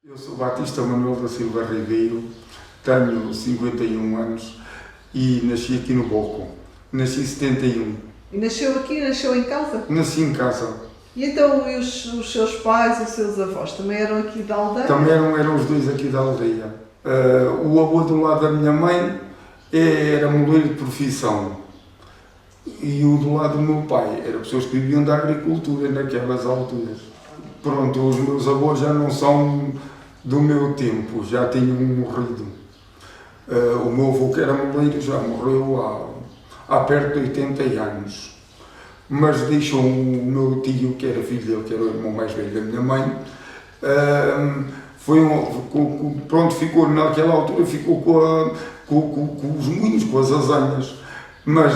Eu sou Batista Manuel da Silva Ribeiro, tenho 51 anos e nasci aqui no Boco. Nasci em 71. E nasceu aqui, nasceu em casa? Nasci em casa. E então e os seus pais, os seus avós, também eram aqui da aldeia? Também eram os dois aqui da aldeia. O avô do lado da minha mãe era moleiro de profissão. E o do lado do meu pai eram pessoas que viviam da agricultura naquelas alturas. Pronto, os meus avós já não são do meu tempo, já tinham morrido. O meu avô, que era moleiro, já morreu há perto de 80 anos. Mas deixou o meu tio, que era filho dele, que era o irmão mais velho da minha mãe, ficou naquela altura, ficou com os moinhos, com as azanhas. Mas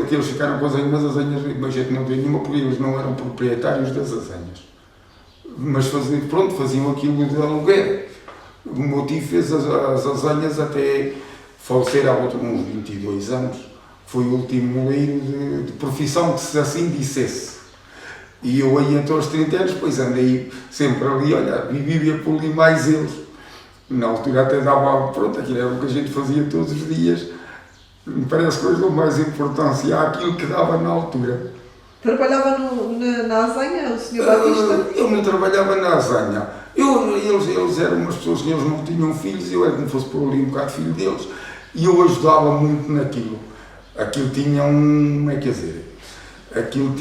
que eles ficaram com as azanhas, mas a gente não tem nenhuma, porque eles não eram proprietários das azanhas. Mas faziam aquilo de aluguer. O meu tio fez as azanhas até falecer há uns 22 anos. Foi o último moleiro de profissão, que se assim dissesse. E eu aí até aos 30 anos, depois andei sempre ali, olha, vivia por ali mais eles. Na altura até dava, aquilo era o que a gente fazia todos os dias. Me parece que hoje dou mais importância àquilo que dava na altura. Trabalhava na azanha, o Sr. Batista? Eu não trabalhava na azanha. Eles eram umas pessoas que eles não tinham filhos, eu era como fosse por ali um bocado filho deles, e eu ajudava muito naquilo. Aquilo tinha aquilo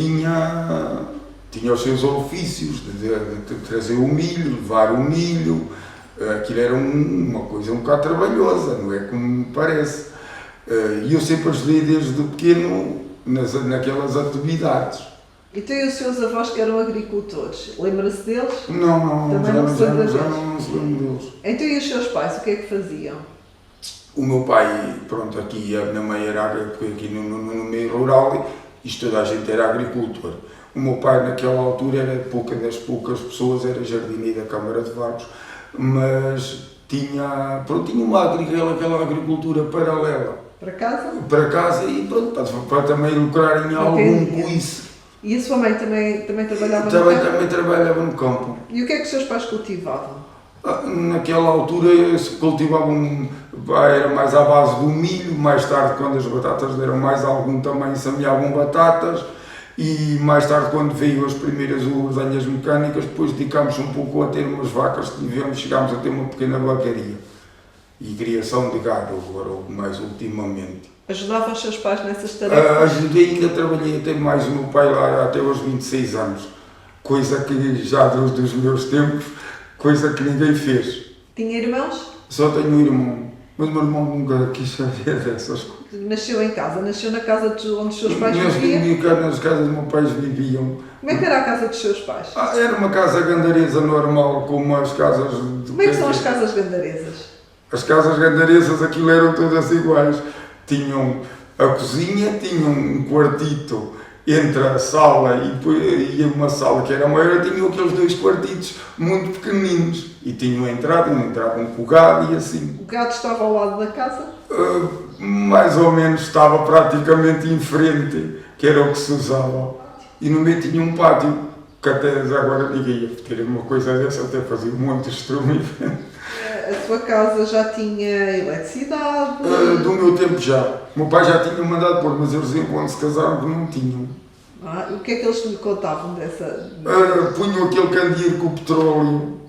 tinha os seus ofícios, de trazer o milho, levar o milho. Aquilo era uma coisa um bocado trabalhosa, não é como me parece. E eu sempre ajudei desde pequeno naquelas atividades. Então e os seus avós que eram agricultores? Lembra-se deles? Não, também não se lembra deles. Não se lembra deles. Então e os seus pais, o que é que faziam? O meu pai, aqui a minha mãe era aqui no meio rural, isto toda a gente era agricultor. O meu pai naquela altura era das poucas pessoas, era jardineiro da Câmara de Vagos, mas tinha aquela agricultura paralela. Para casa e para também lucrar em algum com isso. E a sua mãe também trabalhava no campo? Também trabalhava no campo. E o que é que os seus pais cultivavam? Naquela altura se cultivavam, era mais à base do milho, mais tarde quando as batatas deram mais algum também semeavam batatas, e mais tarde quando veio as primeiras ordenhas mecânicas, depois dedicámos um pouco a ter umas vacas que chegámos a ter uma pequena vacaria. E criação de gado, agora mais ultimamente. Ajudava os seus pais nessas tarefas? Ajudei, ainda trabalhei até mais o meu pai lá até aos 26 anos, coisa que já dos meus tempos, coisa que ninguém fez. Tinha irmãos? Só tenho um irmão, mas o meu irmão nunca quis saber dessas coisas. Nasceu em casa? Nasceu na casa onde os seus pais viviam? Nas casas dos meus pais viviam. Como é que era a casa dos seus pais? Era uma casa gandaresa normal, como as casas... Como é que são as casas gandaresas? As casas gandaresas, aquilo eram todas iguais. Tinham a cozinha, tinham um quartito entre a sala e uma sala que era maior, tinham aqueles dois quartitos muito pequeninos. E tinham entravam com o gado e assim. O gado estava ao lado da casa? Mais ou menos estava praticamente em frente, que era o que se usava. E no meio tinha um pátio, que até agora ninguém ia ter uma coisa dessa, até fazia muito estrume. A sua casa já tinha eletricidade? Do meu tempo já. O meu pai já tinha mandado pôr, mas eles quando se casaram que não tinham. O que é que eles lhe contavam dessa? Punham aquele candeeiro com o petróleo,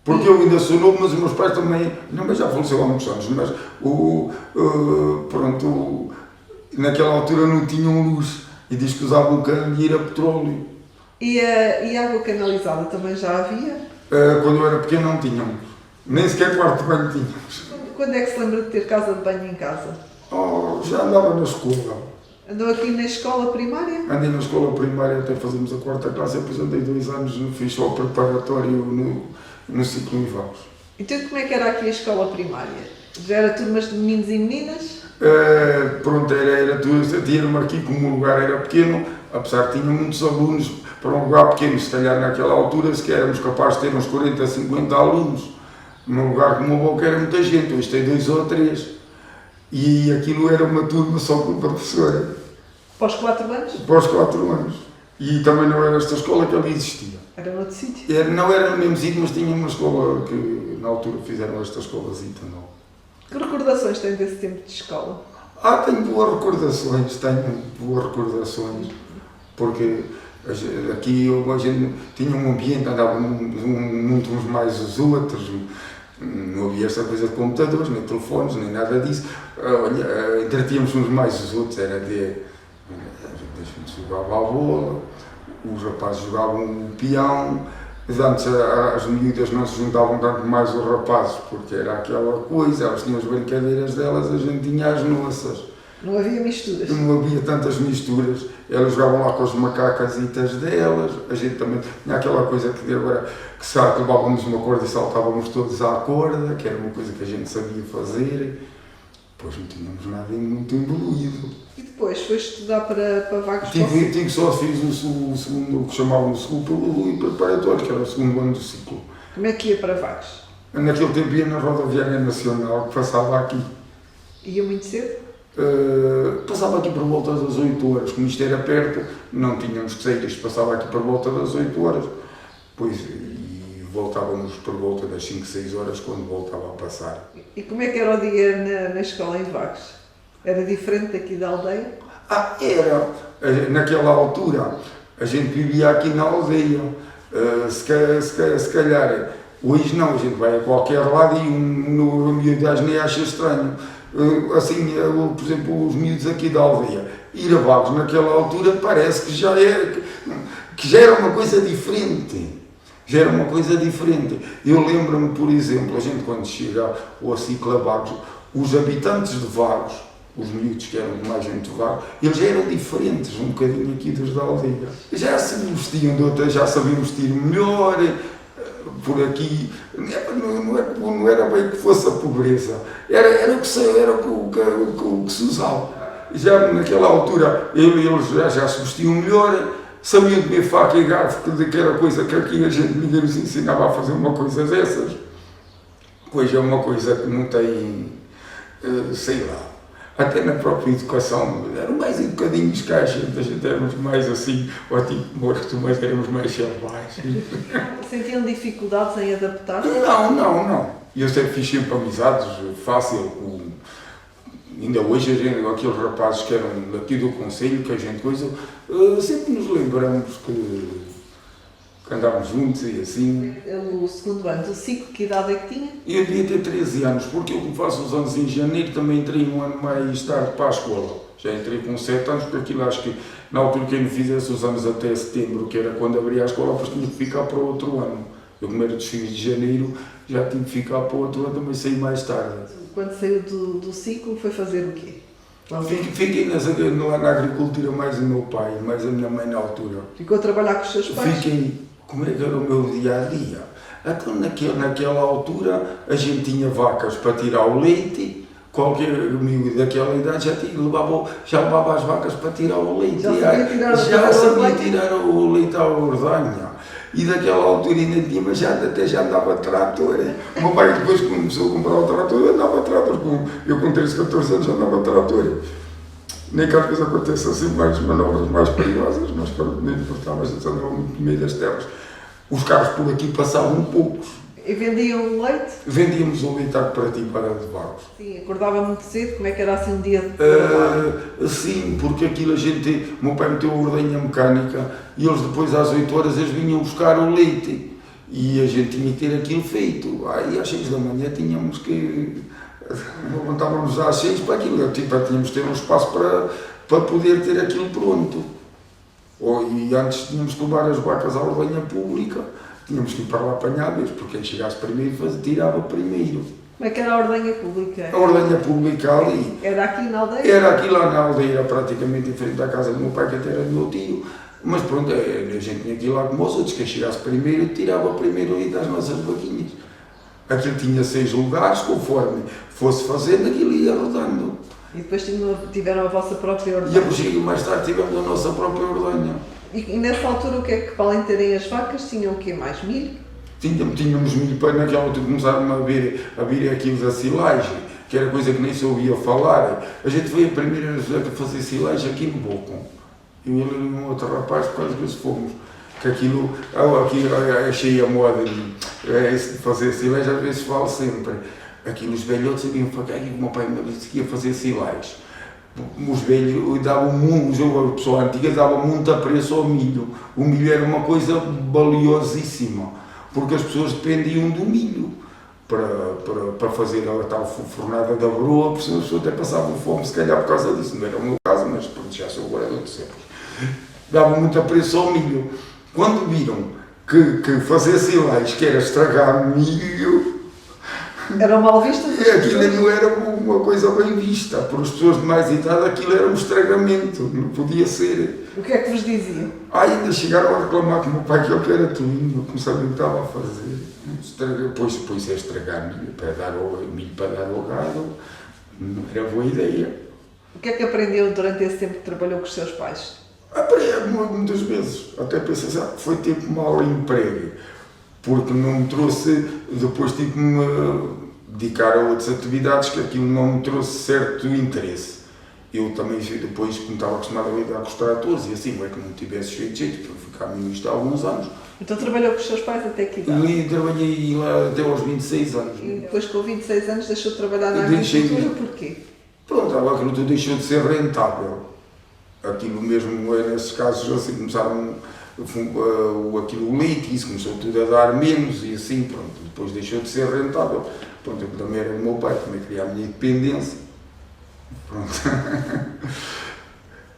porque eu ainda sou novo, mas os meus pais também, mas já faleceu há muitos anos, mas naquela altura não tinham luz e diz que usavam o candeeiro a petróleo. E água canalizada também já havia? Quando eu era pequeno não tínhamos. Nem sequer quarto de banho tínhamos. Quando é que se lembra de ter casa de banho em casa? Já andava na escola. Andou aqui na escola primária? Andei na escola primária até fazermos a quarta classe, depois andei 2 anos, fiz só o preparatório no ciclo em Vagos. Então como é que era aqui a escola primária? Já era turmas de meninos e meninas? Era tudo, tinha-me aqui, como o lugar era pequeno, apesar de tinha muitos alunos, para um lugar pequeno, se calhar naquela altura, se éramos capazes de ter uns 40, 50 alunos. Num lugar como o Boco era muita gente, hoje tem 2 ou 3. E aquilo era uma turma só com a professora. Para os 4 anos? Para os 4 anos. E também não era esta escola que ali existia. Era noutro sítio? Não era no mesmo sítio, mas tinha uma escola que na altura fizeram esta escolazita nova. Que recordações tem desse tempo de escola? Tenho boas recordações, porque aqui a gente tinha um ambiente, andavam muito uns mais os outros, não havia esta coisa de computadores, nem telefones, nem nada disso. Entretínhamos uns mais os outros, era de a gente jogava a bola, os rapazes jogavam o peão, mas antes as miúdas não se juntavam tanto mais os rapazes, porque era aquela coisa, elas tinham as brincadeiras delas, a gente tinha as nossas. Não havia misturas? Não havia tantas misturas, elas jogavam lá com as macacasitas delas, a gente também tinha aquela coisa que agora, que sabe, levávamos uma corda e saltávamos todos à corda, que era uma coisa que a gente sabia fazer, depois não tínhamos nada muito evoluído. E depois foi estudar para Vagos? Só fiz o segundo, o que chamavam de segundo e preparatório, que era o segundo ano do ciclo. Como é que ia para Vagos? Naquele tempo ia na rodoviária nacional, que passava aqui. Ia muito cedo? Passava aqui por volta das 8 horas, como isto era perto, não tínhamos que sair, isto passava aqui por volta das 8 horas, pois, e voltávamos por volta das 5, 6 horas quando voltava a passar. E como é que era o dia na escola em Vagos? Era diferente daqui da aldeia? Era. Naquela altura, a gente vivia aqui na aldeia, se calhar, hoje não, a gente vai a qualquer lado e no miúdo nem acha estranho. Assim, por exemplo, os miúdos aqui da aldeia, ir a Vagos naquela altura parece que já era uma coisa diferente. Já era uma coisa diferente. Eu lembro-me, por exemplo, a gente quando chega ao ciclo a Vagos, os habitantes de Vagos, os miúdos que eram de mais gente de Vagos, eles já eram diferentes um bocadinho aqui dos da aldeia. Já se vestiam de outra, já sabiam vestir melhor. Por aqui, não era bem que fosse a pobreza, era o que se usava. Já naquela altura eles já se vestiam melhor, sabiam de beber faca e garfo, que era coisa que aqui ninguém nos ensinava a fazer uma coisa dessas. Pois é uma coisa que não tem, sei lá, até na própria educação, eram mais educadinhos que a gente éramos mais assim, ou tipo morto, mas éramos mais selvagens. Sentiam dificuldades em adaptar-se? Não. Eu sempre fiz sempre amizades, fácil, ainda hoje aqueles rapazes que eram daqui do concelho, que a gente coisa, sempre nos lembramos que andámos juntos e assim. O segundo ano do ciclo, que idade é que tinha? Eu devia ter 13 anos, porque eu como faço os anos em janeiro, também entrei um ano mais tarde para a escola. Já entrei com 7 anos, porque aquilo acho que na altura quem me fizesse os anos até setembro, que era quando abria a escola, depois tinha que ficar para o outro ano. Eu como era dos filhos de janeiro, já tinha que ficar para o outro ano, também saí mais tarde. Quando saiu do ciclo, foi fazer o quê? Fiquei na agricultura mais o meu pai, mais a minha mãe na altura. Ficou a trabalhar com os seus pais? Como é que era o meu dia-a-dia? Então, naquela altura, a gente tinha vacas para tirar o leite, qualquer miúdo daquela idade já levava as vacas para tirar o leite. Já sabia tirar o leite à ordenha. E daquela altura ainda tinha, mas até já andava trator. O meu pai depois começou a comprar o trator, eu andava trator. Eu com 13, 14 anos já andava trator. Nem que às vezes acontece assim mais manobras mais perigosas, mas não importava, a gente andava muito no meio das terras. Os carros por aqui passavam poucos. E vendiam leite? Vendíamos o leite à cooperativa para de Vagos. Sim, acordava muito cedo, como é que era assim um dia de trabalho? Sim, porque aquilo o meu pai meteu a ordenha mecânica e eles depois às 8 horas eles vinham buscar o leite e a gente tinha que ter aquilo feito. Aí às 6 da manhã tínhamos que... levantávamos às 6 para aquilo, tínhamos que ter um espaço para poder ter aquilo pronto. E antes tínhamos que levar as vacas à ordenha pública, tínhamos que ir para lá apanhá-las, porque quem chegasse primeiro tirava primeiro. Como é que era a ordenha pública? A ordenha pública ali. Era aqui na aldeia? Era aqui lá na aldeia, era praticamente em frente à casa do meu pai, que até era do meu tio. Mas pronto, a gente tinha que ir lá como os outros, quem chegasse primeiro tirava primeiro aí das nossas vaquinhas. Aquilo tinha 6 lugares, conforme fosse fazendo, aquilo ia rodando. E depois tiveram a vossa própria ordenha? E a Bugiga mais tarde tivemos a nossa própria ordenha. E nessa altura o que é que, para além de terem as vacas, tinham o quê? Mais milho? Tínhamos milho para naquela altura começaram a vir aquilo da silagem, que era coisa que nem se ouvia falar. A gente veio a primeira vez a fazer silagem aqui no Bocon. Eu e ele e um outro rapaz, por causa disso fomos. Que aquilo achei a moda de fazer silés, às vezes falo sempre. Aquilo os velhotes sabiam fazer, o meu pai me disse que ia fazer silés. Os velhos davam a pessoa antiga dava muito apreço ao milho. O milho era uma coisa valiosíssima, porque as pessoas dependiam do milho para fazer a tal fornada da broa, as pessoas até passavam fome, se calhar por causa disso. Não era o meu caso, mas pronto, já sou agora de outros tempos. Davam muito apreço ao milho. Quando viram que fazer silés, que era estragar milho, Era mal visto? aquilo não era uma coisa bem vista. Por as pessoas de mais idade, aquilo era um estragamento, não podia ser. O que é que vos diziam? Ainda chegaram a reclamar com o meu pai que ele era tudo, não sabia o que estava a fazer. Pois é estragar milho para dar ao gado, não era boa ideia. O que é que aprendeu durante esse tempo que trabalhou com os seus pais? Aprendi muitas vezes, até pensei que foi tipo mau emprego, porque não me trouxe, depois tive que me dedicar a outras atividades que aquilo não me trouxe certo interesse. Eu também, depois, como estava acostumado a lidar com os tratores, e assim, não é que não tivesse feito jeito, para ficar ministro há alguns anos. Então trabalhou com os seus pais até que idade? E trabalhei lá até aos 26 anos. E depois com 26 anos deixou de trabalhar na Deixei agricultura, porquê? Pronto, a agricultura deixou de ser rentável. Aquilo mesmo, nesses casos, assim, começaram o leite, isso começou tudo a dar menos e assim, pronto, depois deixou de ser rentável. Pronto, eu também era do meu pai, também queria a minha independência. Pronto.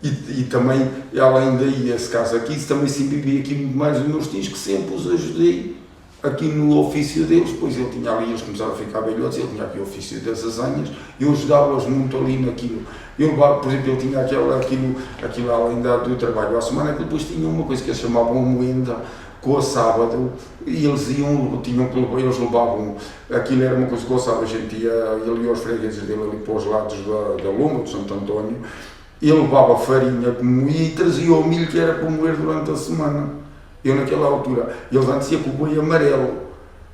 E também, além daí, esse caso aqui, também sempre vivi aqui muito mais os meus tios, que sempre os ajudei aqui no ofício deles, pois ele tinha ali, eles começaram a ficar velhotes, ele tinha aqui o ofício das azanhas, eu ajudava-os muito ali naquilo. Eu, por exemplo, ele tinha aquilo além do trabalho à semana, que depois tinha uma coisa que eles chamavam moenda, com o sábado, e eles eles levavam, aquilo era uma coisa que o sábado a gente ia, ele ia aos fregueses dele ali para os lados da Lomba, de Santo António, e ele levava farinha e trazia o milho que era para moer durante a semana. Eu naquela altura, eles antes iam com o boi amarelo,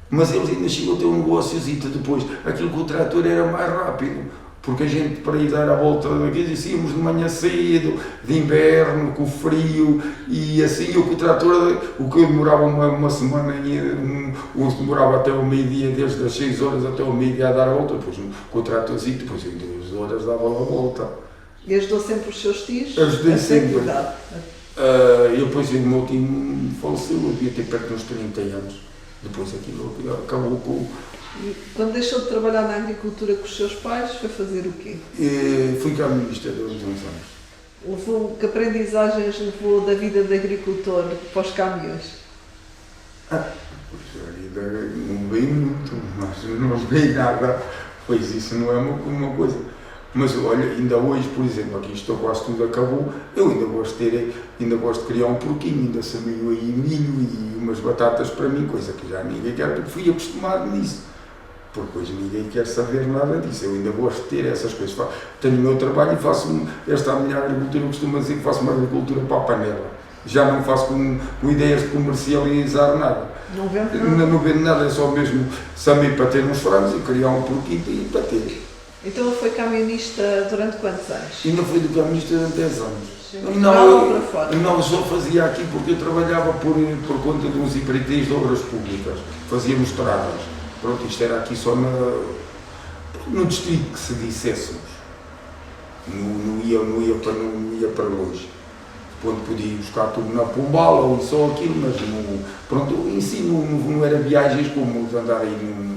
mas eles ainda chegam a ter um negóciozito depois, aquilo com o trator era mais rápido, porque a gente para ir dar a volta daqui, íamos de manhã cedo, de inverno, com o frio, e assim, eu com o trator, o que eu demorava uma semana, o demorava até o meio-dia, desde as 6 horas até o meio-dia a dar a volta, depois com o tratorzinho, depois em 2 horas dava a volta. E ajudou sempre os seus tios? Ajudei sempre. Idade? Eu depois o meu tio faleceu, eu devia ter perto de uns 30 anos. Depois aquilo acabou com... E quando deixou de trabalhar na agricultura com os seus pais, foi fazer o quê? Fui caminhonista durante uns anos. Que aprendizagens levou da vida de agricultor para os caminhões? Não veio muito, mas não veio nada, pois isso não é uma coisa. Mas olha, ainda hoje, por exemplo, aqui estou quase tudo acabou, eu ainda gosto de criar um porquinho, ainda semeio aí milho e umas batatas para mim, coisa que já ninguém quer, porque fui acostumado nisso. Porque hoje ninguém quer saber nada disso, eu ainda gosto de ter essas coisas. Tenho o meu trabalho e faço esta minha agricultura, eu costumo dizer que faço uma agricultura para a panela. Já não faço com ideias de comercializar nada. Não vendo nada? Não vendo nada, é só mesmo semeio para ter uns frangos e criar um porquinho e para ter. Então foi camionista durante quantos anos? Ainda fui do caminhonista durante 10 anos. Não, só fazia aqui porque eu trabalhava por conta de uns empreiteiros de obras públicas. Fazíamos estradas. Pronto, isto era aqui só no distrito que se dissessemos. Não ia para longe. Quando podia ir buscar tudo na Pombala ou só aquilo, mas pronto, em si não era viagens como de andar aí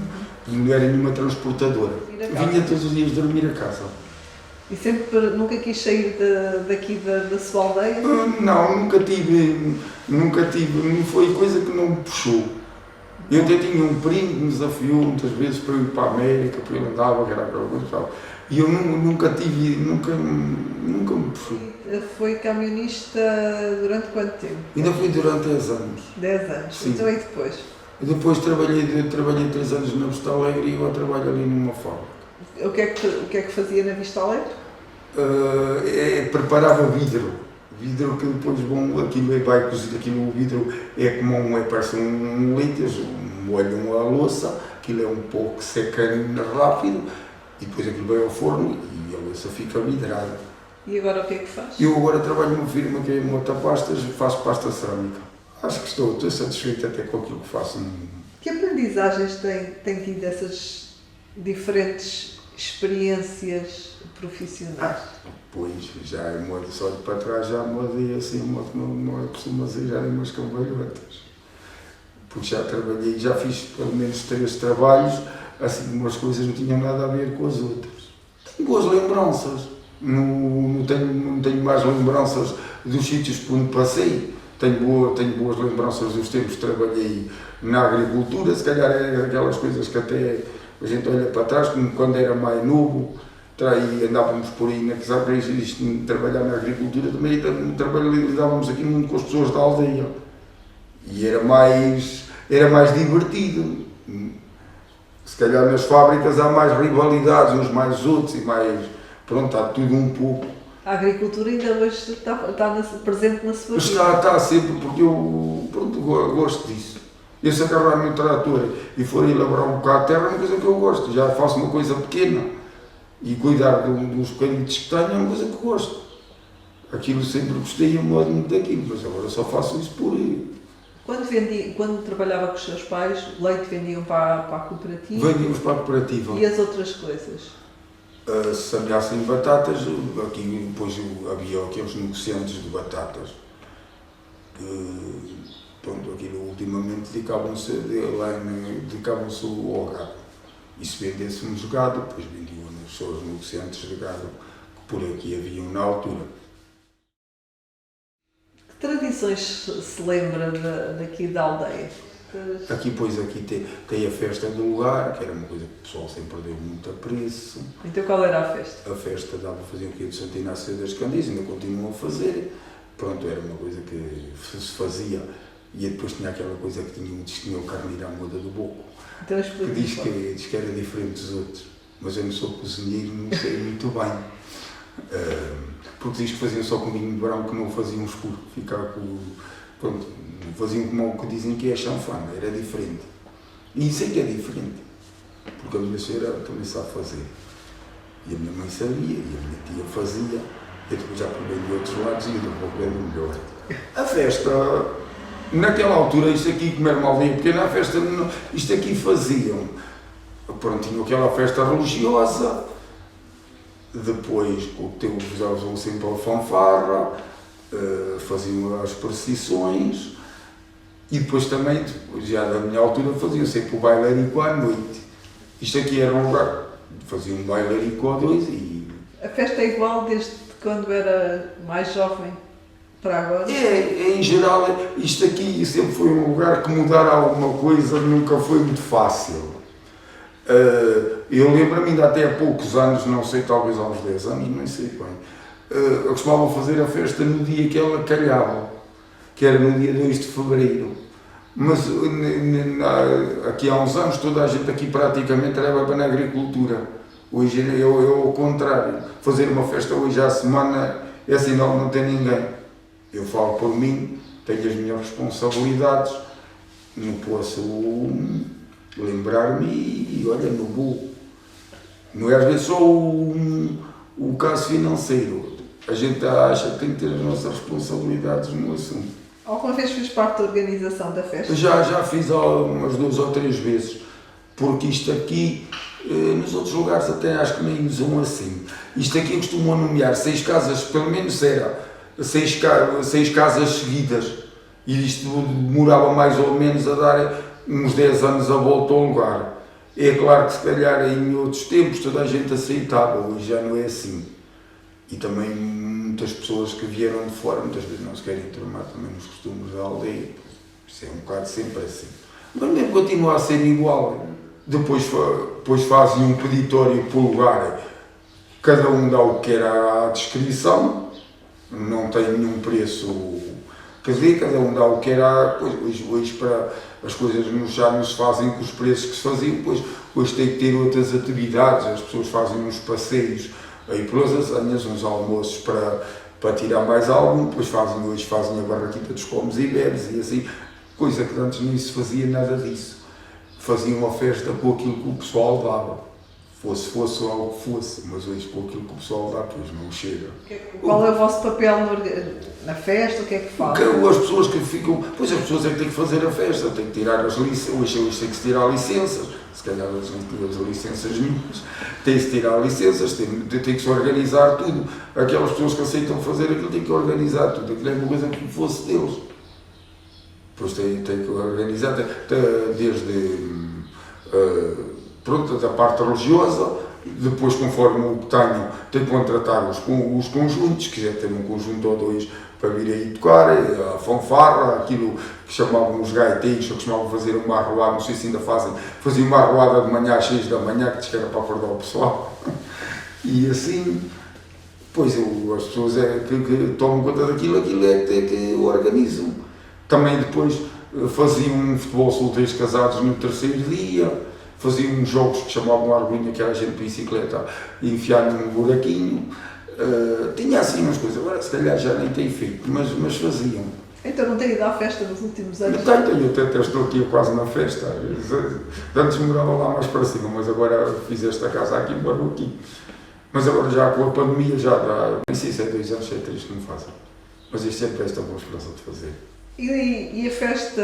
não era nenhuma transportadora. Vinha todos os dias dormir a casa. E sempre, nunca quis sair daqui da sua aldeia? Não, nunca tive, não foi coisa que não me puxou. Eu até tinha um primo que me desafiou muitas vezes para eu ir para a América, para ele andava, que era aquela coisa e tal. E eu nunca me puxou. Foi camionista durante quanto tempo? Ainda fui durante 10 anos. 10 anos? Sim. Então e depois? Depois trabalhei 3 anos na Vista Alegre e agora trabalho ali numa fábrica. O que é que fazia na Vista Alegre? Preparava vidro que depois aquilo vai cozido, aquilo o vidro é como parece um leite, eles molham a louça, aquilo é um pouco seca rápido e depois aquilo vai ao forno e a louça fica vidrada. E agora o que é que faz? Eu agora trabalho numa firma que é monta pastas, faço pasta cerâmica. Acho que estou satisfeito até com aquilo que faço. Que aprendizagens tem tido essas diferentes experiências profissionais? Pois, já é modo, só olho para trás, já mudei assim, modo que não costuma dizer, já dei umas cambalhotas. Porque já trabalhei, já fiz pelo menos 3 trabalhos, assim, umas coisas não tinham nada a ver com as outras. Tenho boas lembranças, não tenho mais lembranças dos sítios por onde passei, tenho boas lembranças dos tempos que trabalhei na agricultura, se calhar é aquelas coisas que até a gente olha para trás, como quando era mais novo, andávamos por aí, trabalhar na agricultura, também lidávamos aqui muito com as pessoas da aldeia. E era mais divertido. Se calhar nas fábricas há mais rivalidades uns mais outros e mais, pronto, há tudo um pouco. A agricultura ainda hoje está presente na sua vida. Está sempre, porque eu gosto disso. Eu se agarrar no trator e for elaborar um bocado de terra é uma coisa que eu gosto, já faço uma coisa pequena e cuidar dos bocaditos que tenho é uma coisa que eu gosto. Aquilo sempre gostei, eu modo muito daquilo, mas agora só faço isso por aí. Quando trabalhava com os seus pais, leite vendiam para a cooperativa? Vendíamos para a cooperativa. E as outras coisas? Se ameaçam de batatas, aqui depois havia aqueles negociantes de batatas. Pronto, aquilo ultimamente dedicavam-se ao gado. E se vendêssemos gado, depois vendiam só os negociantes de gado que por aqui haviam na altura. Que tradições se lembra daqui da aldeia? Aqui tem a festa do lugar, que era uma coisa que o pessoal sempre deu muito apreço. Então qual era a festa? A festa dava a fazer o que de Santo Inácio das Candeias, ainda continuam a fazer. Pronto, era uma coisa que se fazia. E depois tinha aquela coisa que tinha o carneiro à moda do boco. Então, que diz que era diferente dos outros. Mas eu não sou cozinheiro, não sei muito bem. Porque diz que faziam só com vinho branco, não faziam escuro. Pronto, faziam como o que dizem que é chanfana, era diferente. E isso é que é diferente. Porque a minha senhora também sabe fazer. E a minha mãe sabia, e a minha tia fazia. Eu depois já provei de outros lados e eu vou ver melhor. A festa, naquela altura, isto aqui, como era uma aldeia pequena, a festa, isto aqui faziam. Pronto, tinham aquela festa religiosa. Depois, usavam sempre a fanfarra, faziam as procissões e depois também, já da minha altura, faziam sempre o bailarico à noite. Isto aqui era um lugar, faziam um bailarico a 2 e... A festa é igual desde quando era mais jovem para agora? Em geral, isto aqui sempre foi um lugar que mudar alguma coisa nunca foi muito fácil. Eu lembro-me ainda até há poucos anos, não sei, talvez há uns 10 anos, nem sei bem, eu costumava fazer a festa no dia que ela calhava, que era no dia 2 de fevereiro. Mas aqui há uns anos toda a gente aqui praticamente trabalha na agricultura. Hoje é ao contrário, fazer uma festa hoje à semana é sinal que não tem ninguém. Eu falo por mim, tenho as minhas responsabilidades, não posso lembrar-me e olha, não vou. Não é às vezes só o caso financeiro. A gente acha que tem que ter as nossas responsabilidades no assunto. Alguma vez fez parte da organização da festa? Já fiz umas 2 ou 3 vezes, porque isto aqui, nos outros lugares até acho que nem usam assim. Isto aqui costumam nomear 6 casas, pelo menos era 6 casas seguidas. E isto demorava mais ou menos a dar uns 10 anos a volta ao lugar. É claro que se calhar em outros tempos toda a gente aceitava, hoje já não é assim. E também muitas pessoas que vieram de fora, muitas vezes não se querem tornar também nos costumes da aldeia. Isso é um bocado sempre assim. Mas mesmo continua a ser igual. Depois fazem um peditório por lugar, cada um dá o que quer à descrição, não tem nenhum preço. Quer dizer, cada um dá o que era, hoje para as coisas já não se fazem com os preços que se faziam, hoje tem que ter outras atividades, as pessoas fazem uns passeios aí pelas azanhas, uns almoços para tirar mais algum, depois hoje fazem a barraquita dos comes e bebes e assim, coisa que antes nem se fazia nada disso. Faziam uma festa com aquilo que o pessoal dava. Fosse algo que fosse, mas hoje com aquilo que o pessoal dá, pois não chega. Qual é o vosso papel na festa? O que é que faz? As pessoas que ficam, pois as pessoas é que têm que fazer a festa, têm que tirar as licenças, hoje tem que se tirar licenças, se calhar eles não tinham as licenças nenhumas, tem que se tirar licenças, tem que se organizar tudo. Aquelas pessoas que aceitam fazer aquilo têm que organizar tudo, aquilo é uma coisa que fosse deles. Depois tem que organizar, desde pronto, da parte religiosa, depois conforme o que tenho que contratar os conjuntos, quiser ter um conjunto ou dois para vir aí tocar, a fanfarra, aquilo que chamavam os gaiteiros, que costumavam fazer uma arruada, não sei se ainda faziam uma arruada de manhã às 6 da manhã, que diz que era para acordar o pessoal, e assim, pois as pessoas que tomam conta daquilo é que organizam. Também depois faziam um futebol solteiros casados no terceiro dia, faziam uns jogos que chamavam arguinha, que era a gente de bicicleta e enfiar num buraquinho. Tinha assim umas coisas, agora se calhar já nem tem feito, mas faziam. Então não tem ido à festa nos últimos anos? Eu até estou aqui quase na festa. Antes morava lá mais para cima, mas agora fiz esta casa aqui em Barroquim. Mas agora já com a pandemia já dá, nem sei se é 2 anos, se é 3 que não fazem. Mas isto sempre é esta boa esperança de fazer. E a festa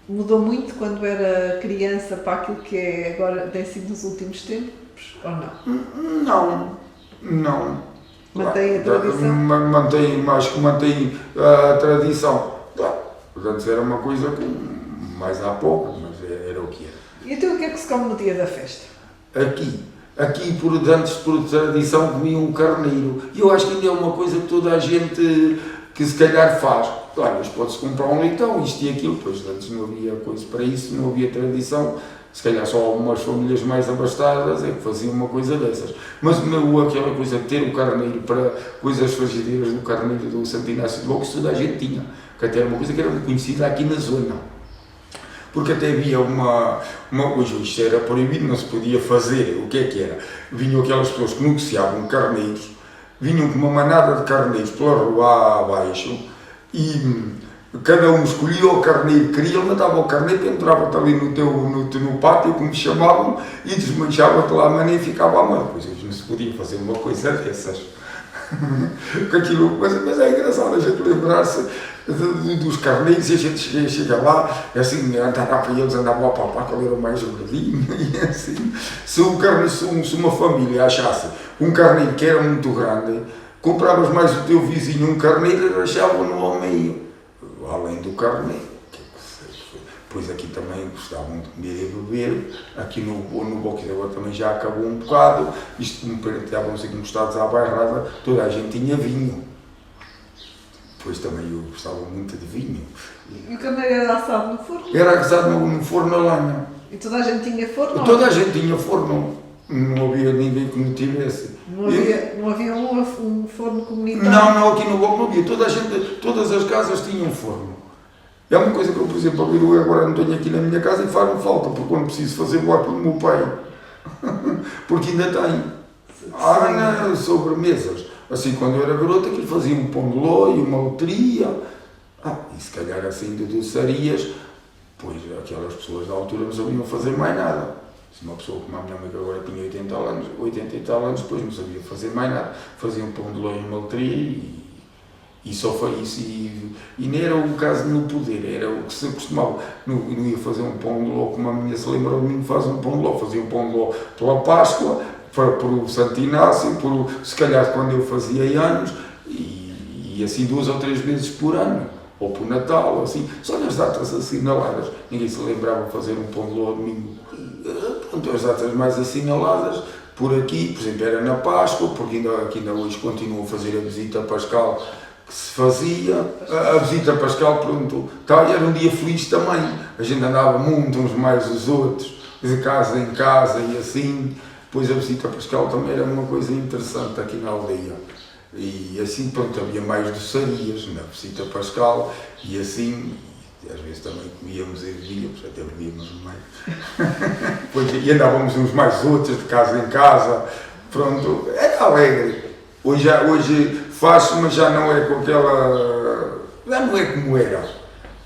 mudou muito quando era criança para aquilo que é agora, tem sido nos últimos tempos, ou não? Não. Mantém a tradição? Mantém a tradição. Antes era uma coisa que mais há pouco, mas era o que era. E então o que é que se come no dia da festa? Aqui antes por tradição comiam um carneiro. E eu acho que ainda é uma coisa que toda a gente que se calhar faz. Claro, mas pode-se comprar um leitão, isto e aquilo, pois antes não havia coisa para isso, não havia tradição, se calhar só algumas famílias mais abastadas é que faziam uma coisa dessas. Mas aquela coisa de ter o carneiro para coisas frigideiras do carneiro do Santo Inácio de Logos, toda a gente tinha, que até era uma coisa que era reconhecida aqui na zona. Porque até havia uma coisa, isto era proibido, não se podia fazer, o que é que era? Vinham aquelas pessoas que negociavam carneiros, vinham com uma manada de carneiros pela rua abaixo, e cada um escolhia o carneiro que queria, ele mandava o carneiro, entrava-te ali no pátio, como chamavam, e desmanchava-te lá a maneira e ficava à mão. Pois não se podia fazer uma coisa dessas. Mas é engraçado a gente lembrar-se dos carneiros, e a gente chega lá, assim, andava para eles, andava a papar, que ele era mais gordinho, e assim. Se uma família achasse um carneiro que era muito grande, compravas mais o teu vizinho um carneiro e rachavam-no ao meio, além do carneiro. Pois aqui também gostavam de comer e beber, aqui no Boquete agora também já acabou um bocado, isto como estávamos aqui encostados à bairrada, toda a gente tinha vinho. Pois também eu gostava muito de vinho. E o carneiro era assado no forno? Era assado no forno a lenha. E toda a gente tinha forno? Toda a gente tinha forno, não havia ninguém que não tivesse. Não havia um forno comunitário? Não, aqui no Boco não havia, todas as casas tinham forno. É uma coisa que eu, por exemplo, eu agora não tenho aqui na minha casa e faz-me falta, porque quando preciso fazer o ar pelo meu pai, porque ainda tem. Nas sobremesas. Assim, quando eu era garoto, aquilo fazia um pão de ló e uma loteria. E se calhar assim de doçarias, pois aquelas pessoas da altura não sabiam fazer mais nada. Se uma pessoa como a minha mãe que agora tinha 80 e tal anos, depois não sabia fazer mais nada. Fazia um pão de ló e uma loteria e só foi isso. E nem era o caso de não poder, era o que se acostumava. Não ia fazer um pão de ló como a minha se lembra, o menino faz um pão de ló. Fazia um pão de ló pela Páscoa, por o Santo Inácio, se calhar quando eu fazia anos, e assim 2 ou 3 vezes por ano, ou por Natal, ou assim, só nas datas assinaladas. Ninguém se lembrava de fazer um pão de ló ao domingo. Pronto, as datas mais assinaladas, por aqui, por exemplo, era na Páscoa, porque ainda hoje continuam a fazer a visita pascal que se fazia. A visita pascal, pronto, era um dia feliz também. A gente andava muito uns mais os outros, de casa em casa e assim. Depois a visita pascal também era uma coisa interessante aqui na aldeia. E assim, pronto, havia mais doçarias na visita pascal e assim, e às vezes também comíamos e bebíamos, até bebíamos mais. E andávamos uns mais outros, de casa em casa, pronto, era alegre. Hoje faz-se, mas já não é com aquela... já não é como era.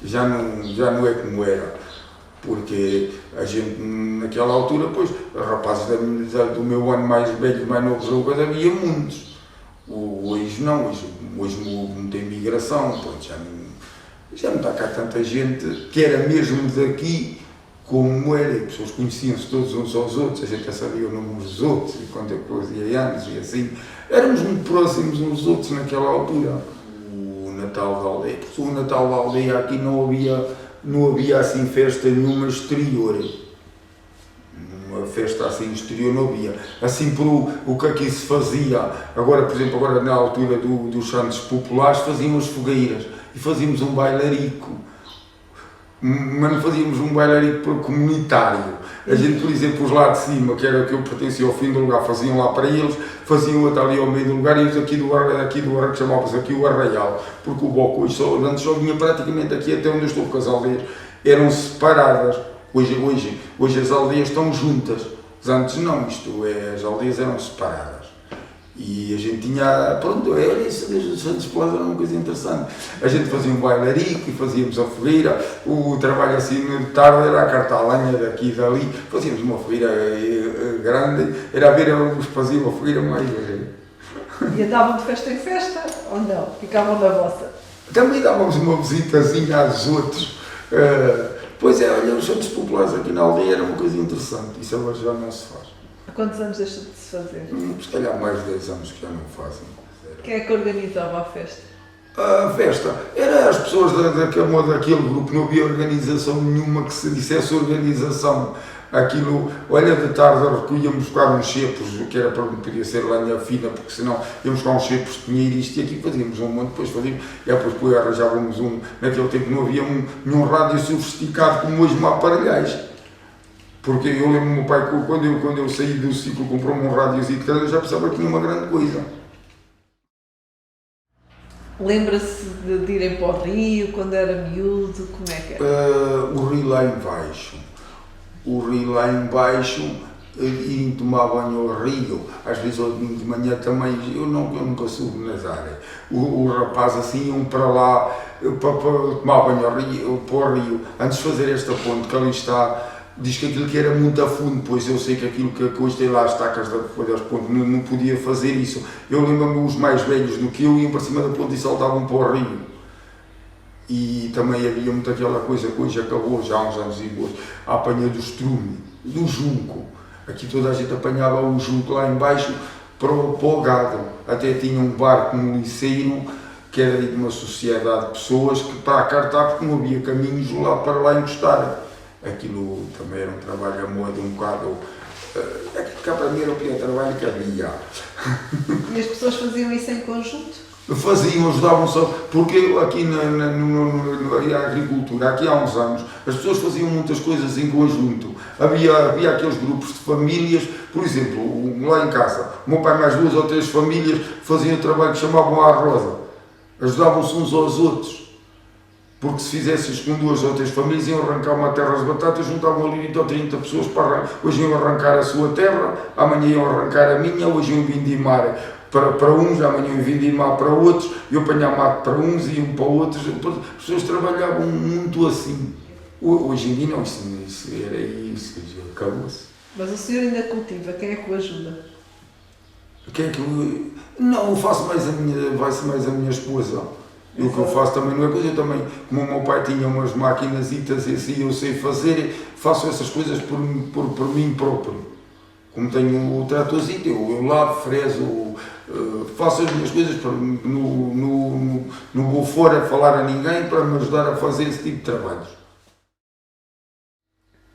Já não é como era. porque a gente naquela altura, pois, rapazes do meu ano mais velho, mais novo, havia muitos. Hoje não, hoje não tem migração, pronto, já não está cá tanta gente que era mesmo daqui como era, e pessoas conheciam-se todos uns aos outros, a gente já sabia o nome dos outros, e quanto é que fazia anos e assim. Éramos muito próximos uns dos outros naquela altura. O Natal da aldeia, o Natal da aldeia aqui não havia assim festa nenhuma exterior. Uma festa assim exterior não havia. Assim por o que aqui se fazia, agora por exemplo, agora na altura dos santos populares fazíamos fogueiras e fazíamos um bailarico. Mas não fazíamos um bailarico comunitário. A gente, por exemplo, os lá de cima, que era que eu pertencia ao fim do lugar, faziam lá para eles, faziam até ali ao meio do lugar, e os aqui do arraial, chamava-se aqui o arraial, porque o bloco hoje antes só vinha praticamente aqui até onde eu estou, porque as aldeias eram separadas. Hoje as aldeias estão juntas, antes não, isto é, as aldeias eram separadas. E a gente tinha, pronto, era isso, os Santos Plaza era uma coisa interessante. A gente fazia um bailarico e fazíamos a fogueira, o trabalho assim de tarde era a carta a lenha daqui e dali, fazíamos uma fogueira grande, era a ver os que faziam a fogueira mais. E andavam de festa em festa ou não? Ficavam na vossa? Também dávamos uma visitazinha aos outros. Pois é, olha, os Santos Populares aqui na aldeia era uma coisa interessante, isso agora já não se faz. Há quantos anos deixou de se fazer? Se calhar mais de 10 anos que já não fazem. Quem é que organizava a festa? A festa era as pessoas daquele grupo, não havia organização nenhuma que se dissesse organização. Aquilo, olha, de tarde recolhíamos buscar uns cepos, que era para não podia ser lenha fina, porque senão íamos buscar uns cepos de pinheiro, isto e aqui fazíamos um monte, depois fazíamos, e depois arranjávamos naquele tempo não havia nenhum rádio sofisticado como hoje uma aparelhagem. Porque eu lembro do meu pai, quando eu saí do ciclo, comprou-me um rádiozinho de casa, eu já pensava que tinha uma grande coisa. Lembra-se de irem para o rio, quando era miúdo, como é que era? O rio lá em baixo, e tomar banho ao rio, às vezes ao domingo de manhã também, eu nunca soube nadar. O rapaz assim iam para lá, para tomar banho ao rio, para o rio, antes de fazer esta ponte que ali está. Diz que aquilo que era muito a fundo, pois eu sei que aquilo que hoje tem lá as tacas das pontes não podia fazer isso. Eu lembro-me os mais velhos do que eu iam para cima da ponte e saltavam para o rio. E também havia muito aquela coisa que hoje acabou, já há uns anos e hoje, a apanha do estrume, do junco. Aqui toda a gente apanhava o junco lá embaixo para o gado. Até tinha um barco no Liceiro, que era de uma sociedade de pessoas que para acartar, porque não havia caminhos lá para lá encostar. Aquilo também era um trabalho a moda, um bocado. Cá para mim era o pior trabalho que havia. E as pessoas faziam isso em conjunto? Faziam, ajudavam só, porque aqui na agricultura, aqui há uns anos, as pessoas faziam muitas coisas em conjunto. Havia aqueles grupos de famílias, por exemplo, lá em casa, o meu pai mais 2 ou 3 famílias faziam o trabalho que chamavam à rosa. Ajudavam-se uns aos outros. Porque se fizesse isto com 2 ou 3 famílias, iam arrancar uma terra de batatas, juntavam ali 20 ou 30 pessoas para hoje iam arrancar a sua terra, amanhã iam arrancar a minha, hoje iam vindimar para uns, amanhã iam vindimar para outros, iam apanhar mato para uns, iam para outros. As pessoas trabalhavam muito assim. Hoje em dia não, isso era isso, acabou-se. Mas o senhor ainda cultiva, quem é que o ajuda? Quem é que eu... Não, faço mais a minha esposa. E o que eu faço também não é coisa, eu também, como o meu pai tinha umas maquinasitas e assim eu sei fazer, faço essas coisas por mim próprio. Como tenho o tratorzito, eu lavo, freso, faço as minhas coisas, não vou fora falar a ninguém para me ajudar a fazer esse tipo de trabalhos.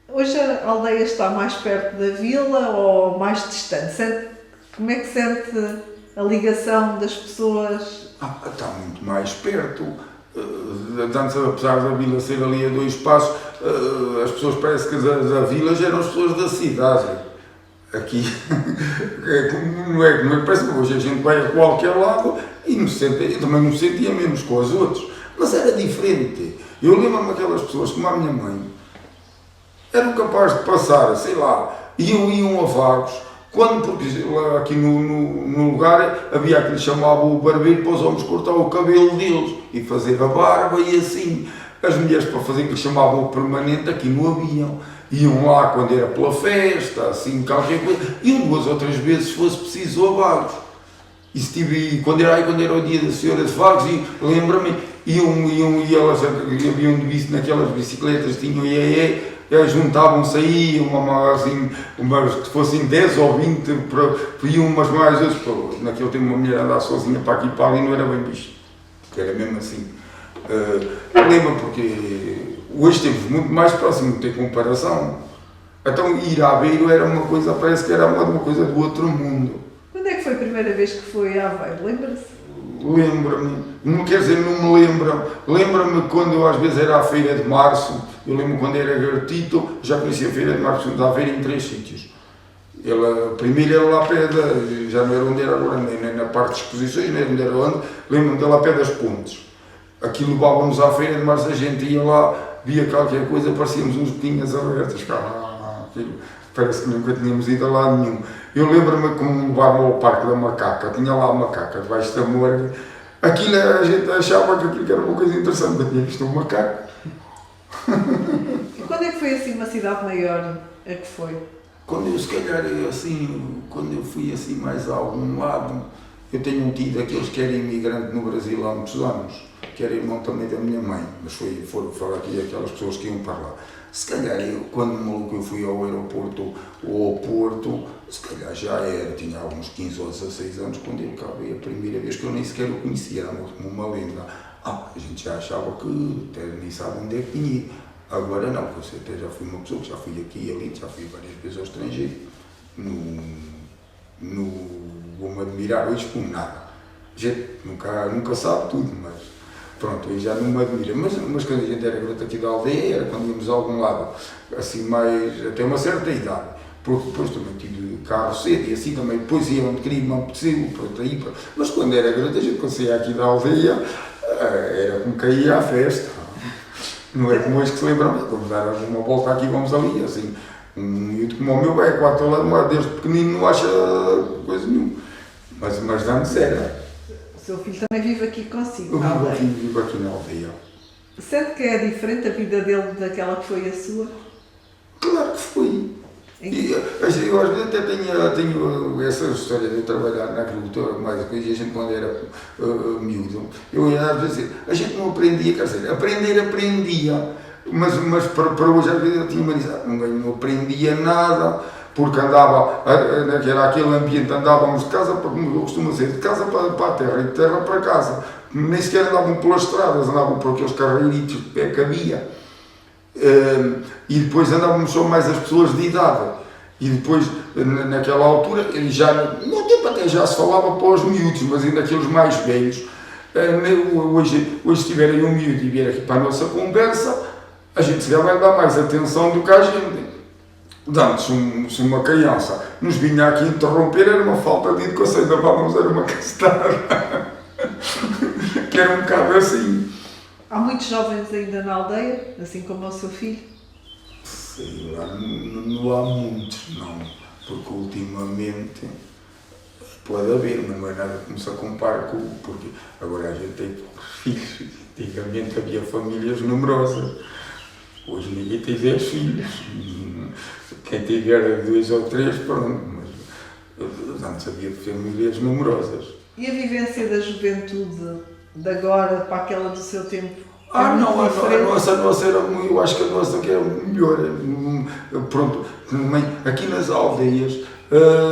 Hoje a aldeia está mais perto da vila ou mais distante? Como é que sente a ligação das pessoas? Está muito mais perto. Antes, apesar da vila ser ali a 2 passos, as pessoas parece que da vila já eram as pessoas da cidade. Aqui não é parece que hoje a gente vai a qualquer lado e eu também não sentia menos com os outros, mas era diferente. Eu lembro-me daquelas pessoas como a minha mãe eram capazes de passar, sei lá, iam a vagos. Porque aqui no lugar havia aquele que chamava o barbeiro para os homens cortar o cabelo deles e fazer a barba e assim. as mulheres para fazer o que chamavam o permanente aqui não haviam. Iam lá quando era pela festa, assim, qualquer coisa, iam 2 ou 3 vezes se fosse preciso a Vagos. E se tive, quando era o dia da Senhora de Vagos, e lembra-me, e elas haviam visto naquelas bicicletas, tinham juntavam-se aí, assim, umas que fossem 10 ou 20, iam umas mais vezes, naquele tempo uma mulher andar sozinha para aqui e para ali não era bem bicho, porque era mesmo assim. Lembro porque hoje temos muito mais próximo, não tem comparação. Então ir à Aveiro era uma coisa, parece que era uma coisa do outro mundo. Quando é que foi a primeira vez que foi a Aveiro? Lembra-se? Lembra-me, não quer dizer, não me lembro. Lembra-me quando eu às vezes era à Feira de Março, eu lembro quando era gatito, já conhecia a Feira de Março da Aveiro em 3 sítios. Primeiro era lá a pé, já não era onde era agora, nem na parte de exposições, nem onde era onde, lembro-me de lá a pé das Pontes. Aqui levávamos à Feira de Março, a gente ia lá, via qualquer coisa, parecíamos uns botinhas abertas, parece que nunca tínhamos ido a lado nenhum. Eu lembro-me como levavam ao Parque da Macaca, tinha lá a macaca debaixo da morgue, aquilo a gente achava que aquilo era uma coisa interessante, eu tinha visto um macaco. E quando é que foi assim uma cidade maior a que foi? Quando eu, se calhar, quando eu fui assim mais a algum lado, eu tenho um tio daqueles que era imigrante no Brasil há muitos anos, que era irmão também da minha mãe, mas foram falar aqui aquelas pessoas que iam para lá. Se calhar, quando eu fui ao aeroporto ou ao Porto, se calhar já era, tinha alguns 15 ou 16 anos, quando eu cá veio a primeira vez, que eu nem sequer o conhecia, era como uma lenda. A gente já achava que até nem sabe onde é que tinha ido. Agora não, porque eu até já fui uma pessoa que já fui aqui e ali, já fui várias vezes ao estrangeiro. Não vou-me admirar hoje por nada. A gente nunca sabe tudo, mas pronto, aí já não me admira. Mas quando a gente era garoto aqui da aldeia, era quando íamos a algum lado, assim mais, até uma certa idade. Porque depois também tive carro cedo e assim também, depois ia onde queria, me apeteceu, para ir. Mas quando era garoto, a gente quando saía aqui da aldeia, era como caía à festa. Não é como hoje que se lembra, vamos dar uma volta aqui, vamos ali, assim. Um miúdo como o meu vai a 4 horas, desde pequenino não acha coisa nenhuma. Mas antes era. O seu filho também vive aqui consigo, Eu na aldeia. vivo aqui na aldeia. Sente que é diferente a vida dele daquela que foi a sua? Claro que foi. E, eu às vezes até tenho essa história de eu trabalhar na agricultura, mais coisa, e a gente quando era miúdo, eu ia às vezes, a gente não aprendia, quer dizer, aprendia, mas para hoje às vezes eu tinha uma dizer, não aprendia nada, porque andava, era aquele ambiente, andávamos de casa, como eu costumo dizer, de casa para a terra e de terra para casa, nem sequer andavam pelas estradas, andavam por aqueles carreiritos de pé que havia. E depois andávamos só mais as pessoas de idade e depois naquela altura ele já no tempo até já se falava para os miúdos, mas ainda aqueles mais velhos hoje se tiverem um miúdo e vier aqui para a nossa conversa, a gente se vai dar mais atenção do que a gente. Antes, se uma criança nos vinha aqui interromper, era uma falta de educação, ainda vamos dar uma castada que era um bocado assim. Há muitos jovens ainda na aldeia, assim como o seu filho? Sei lá, não há muitos, não, porque ultimamente pode haver, mas não é nada que se compara com, porque agora a gente tem poucos filhos, antigamente havia famílias numerosas, hoje ninguém tem 10 filhos, quem tiver 2 ou 3, pronto, mas antes havia famílias numerosas. E a vivência da juventude de agora para aquela do seu tempo? Não, a nossa era muito, eu acho que a nossa que era melhor. Pronto, aqui nas aldeias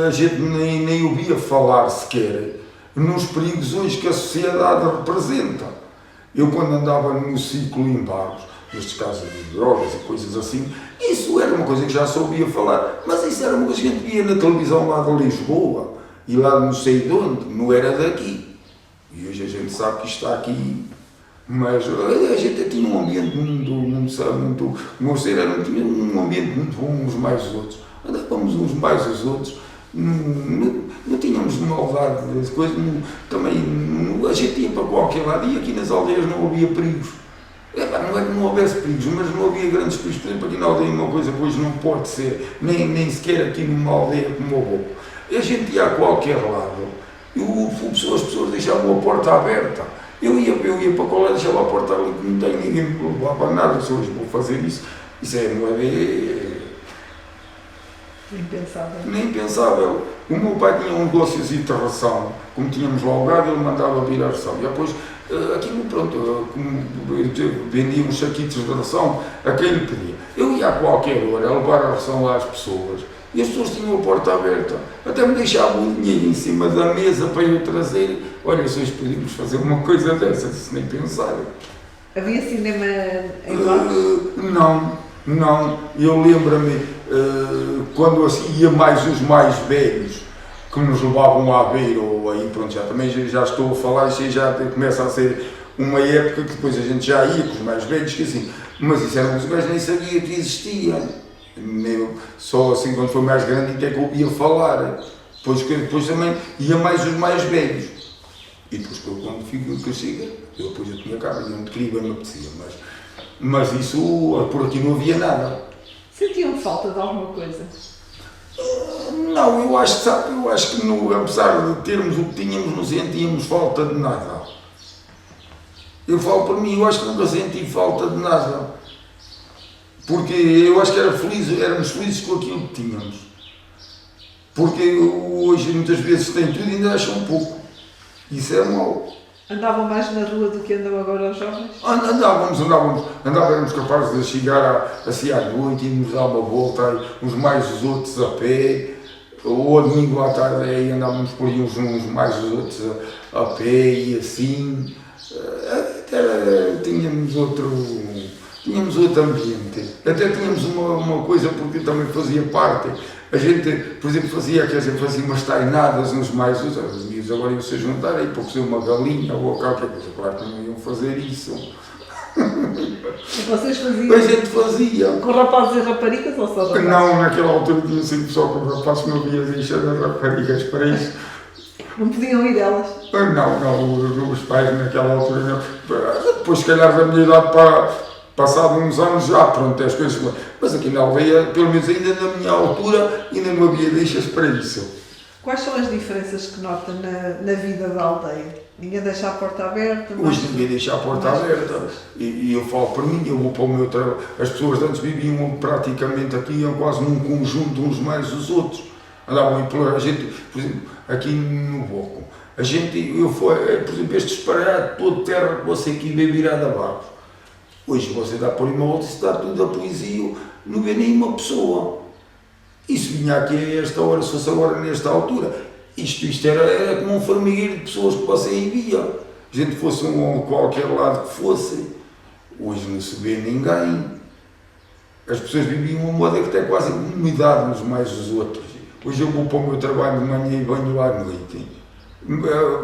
a gente nem ouvia falar sequer nos perigos hoje que a sociedade representa. Eu quando andava no ciclo em Barros, nestes casos de drogas e coisas assim, isso era uma coisa que já se ouvia falar, mas isso era uma coisa que a gente via na televisão lá de Lisboa e lá não sei de onde, não era daqui. E hoje a gente sabe que está aqui, mas a gente tinha um ambiente muito, tinha um ambiente muito bom uns mais os outros. Andávamos uns mais os outros, não tínhamos maldade de coisas, também a gente ia para qualquer lado e aqui nas aldeias não havia perigos. Não é que não houvesse perigos, mas não havia grandes perigos. Por exemplo, aqui na aldeia uma coisa que hoje não pode ser, nem sequer aqui numa aldeia como o Boco. A gente ia a qualquer lado. As pessoas deixavam a porta aberta Eu ia para o colégio, deixava a porta ali, que não tem ninguém me levava nada, se hoje vou fazer isso, isso não é Impensável. nem pensável. O meu pai tinha um negócio de ração, como tínhamos lá o gado, ele mandava vir a ração. E depois, aquilo, pronto, como vendia uns saquitos de ração, a quem lhe pedia. Eu ia a qualquer hora a levar a ração lá às pessoas, e as pessoas tinham a porta aberta, até me deixavam o dinheiro em cima da mesa para eu trazer. Olha, se hoje podíamos fazer uma coisa dessas, isso nem pensar. Havia cinema em Vagos? Não, eu lembro-me, quando assim, ia mais os mais velhos, que nos levavam à beira, ou aí pronto, já estou a falar, isso já começa a ser uma época que depois a gente já ia com os mais velhos, que assim, mas isso era uns gajos, nem sabia que existia. Só assim quando foi mais grande até que eu ia falar. Depois também ia mais os mais velhos. E depois quando fico crescido, eu tinha carro, não queria, não me apetecia, mas isso, por aqui não havia nada. Sentiam falta de alguma coisa? Não, eu acho que apesar de termos o que tínhamos, não sentíamos falta de nada. Eu falo para mim, eu acho que nunca senti falta de nada. Porque eu acho que éramos felizes com aquilo que tínhamos. Porque hoje muitas vezes tem tudo e ainda acham um pouco. Isso é mau. Andavam mais na rua do que andam agora os jovens? Andávamos capazes de chegar assim à noite, íamos dar uma volta, uns mais os outros a pé, ou ao domingo à tarde aí andávamos por aí uns mais os outros a pé e assim. Tínhamos outro ambiente. Até tínhamos uma coisa, porque também fazia parte. A gente, por exemplo, fazia umas tainadas uns mais os miúdos agora iam se juntar aí para fazer uma galinha ou qualquer coisa. Claro que não iam fazer isso. E vocês faziam? A gente fazia. Com rapazes e raparigas ou só rapazes? Não, naquela altura tinha sempre só com rapazes, não havia deixado as raparigas para isso. Não podiam ir elas? Não, os pais naquela altura não. Depois, se calhar, da minha idade passado uns anos já, pronto, as coisas. Mas aqui na aldeia, pelo menos ainda na minha altura, ainda não havia deixas para isso. Quais são as diferenças que nota na vida da aldeia? Ninguém deixa a porta aberta? Hoje ninguém deixa a porta aberta. E eu falo para mim, eu vou para o meu trabalho. As pessoas antes viviam praticamente aqui, iam quase num conjunto, uns mais os outros. Andavam a gente, por exemplo, aqui no Boco, por exemplo, este disparate todo de terra que você aqui vê virado abaixo. Hoje você dá por uma volta e está tudo a poesia, não vê nenhuma pessoa. Isso vinha aqui a esta hora, se fosse agora nesta altura. Isto era como um formigueiro de pessoas que você aí via. A gente fosse a qualquer lado que fosse. Hoje não se vê ninguém. As pessoas viviam uma moda que até quase umidade uns mais os outros. Hoje eu vou para o meu trabalho de manhã e venho à noite.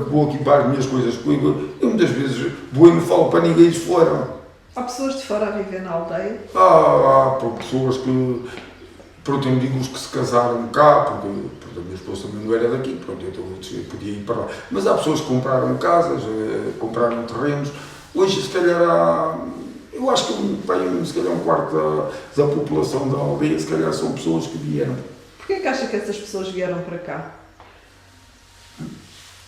Vou aqui para as minhas coisas comigo. Eu muitas vezes vou e não falo para ninguém de fora. Há pessoas de fora a viver na aldeia? Há pessoas que, pronto, eu digo os que se casaram cá, porque a minha esposa também não era daqui, pronto, eu podia ir para lá. Mas há pessoas que compraram casas, compraram terrenos. Hoje, se calhar, eu acho que se calhar um quarto da população da aldeia, se calhar são pessoas que vieram. Porquê é que acha que essas pessoas vieram para cá?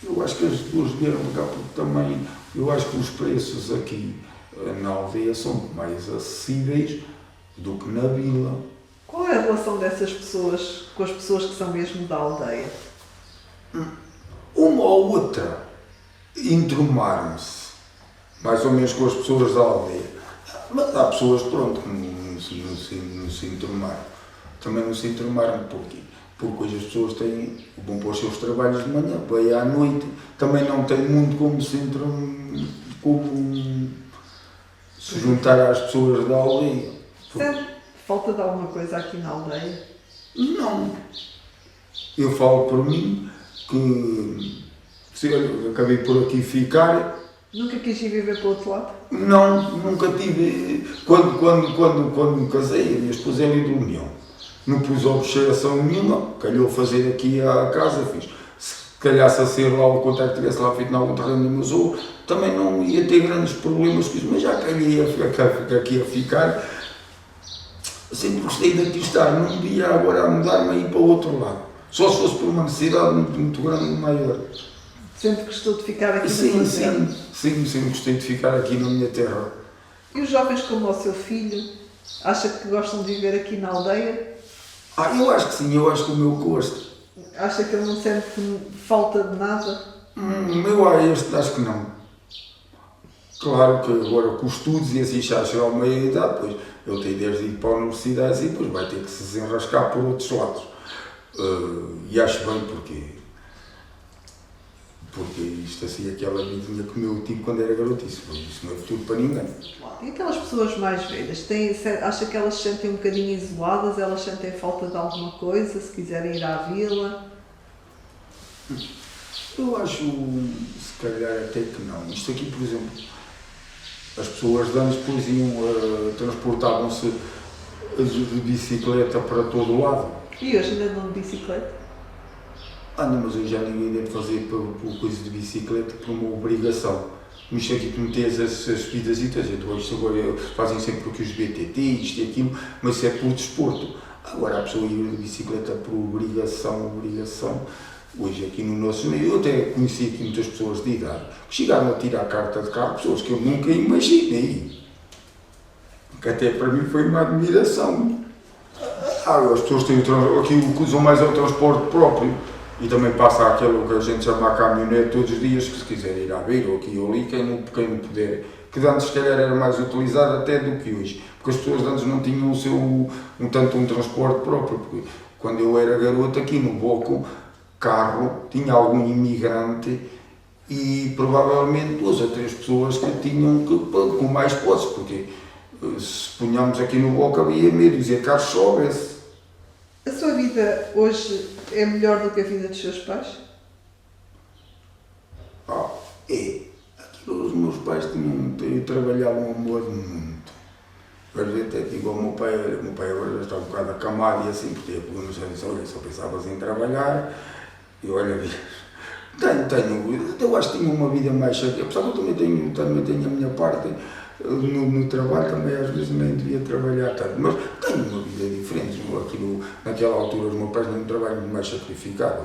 Eu acho que as pessoas vieram para cá porque também, eu acho que os preços aqui na aldeia são mais acessíveis do que na vila. Qual é a relação dessas pessoas com as pessoas que são mesmo da aldeia? Uma ou outra entrumaram-se, mais ou menos com as pessoas da aldeia. Mas há pessoas, pronto, que não se entrumaram. Também não se entrumaram porquê? Porque hoje as pessoas vão para os seus trabalhos de manhã, vai à noite, também não tem muito como se juntar às pessoas da aldeia. Sente falta de alguma coisa aqui na aldeia? Não. Eu falo por mim que eu acabei por aqui ficar. Nunca quis ir viver para o outro lado? Não, nunca tive. Quando me casei, a minha esposa é ali de União. Não pus objeção nenhuma, calhou fazer aqui a casa, fiz. Se calhasse a ser lá o contacto que tivesse lá feito em algum terreno no museu, também não ia ter grandes problemas com isso, mas já calhei aqui a ficar. Sempre gostei daqui estar, não me via agora a mudar-me a ir para o outro lado. Só se fosse por uma necessidade muito grande, maior. Sempre gostou de ficar aqui na Sim, tua sim, terra? sim, sempre gostei de ficar aqui na minha terra. E os jovens como o seu filho, acha que gostam de viver aqui na aldeia? Eu acho que sim, eu acho que o meu gosto. Acha que ele não sente falta de nada? Este acho que não. Claro que agora com os estudos e assim já chega a uma idade, pois ele tem desde ir para a universidade e depois vai ter que se desenrascar por outros lados. E acho bem porque isto assim, aquela vidinha que o meu tive quando era garotice, pois isso não é futuro para ninguém. E aquelas pessoas mais velhas, acha que elas se sentem um bocadinho isoladas, elas sentem falta de alguma coisa, se quiserem ir à vila? Eu acho, se calhar até que não. Isto aqui, por exemplo, as pessoas de antes depois iam, transportavam-se de bicicleta para todo o lado. E hoje ainda andam de bicicleta? Mas hoje já ninguém deve fazer por coisa de bicicleta por uma obrigação. Isto aqui tu metes as vidazitas, então agora fazem sempre o que os BTT, isto e aquilo, mas isso é por desporto. Agora a pessoa ir de bicicleta por obrigação. Hoje aqui no nosso meio, eu até conheci aqui muitas pessoas de idade que chegaram a tirar a carta de carro, pessoas que eu nunca imaginei. Que até para mim foi uma admiração. As pessoas têm aqui o que usam mais é o transporte próprio. E também passa aquilo que a gente chama a caminhonete todos os dias, que se quiser ir à beira ou aqui ou ali, quem não puder. Que de antes se calhar era mais utilizado até do que hoje. Porque as pessoas de antes não tinham um transporte próprio. Porque quando eu era garoto aqui no Boco, carro, tinha algum imigrante e provavelmente 2 ou 3 pessoas que tinham com mais posses. Porque se punhamos aqui no Boco havia medo, dizia carros só houvesse. A sua vida hoje é melhor do que a vida dos seus pais? Aquilo os meus pais trabalhavam a modo muito. Às vezes até digo ao meu pai agora já está um bocado acamado e assim, porque eu só pensavas em trabalhar e olha, eu acho que tenho uma vida mais chata, apesar que eu também tenho a minha parte no trabalho, também às vezes nem devia trabalhar tanto, mas tenho uma vida diferente. Naquela altura os meus pais tinham um trabalho muito mais sacrificado.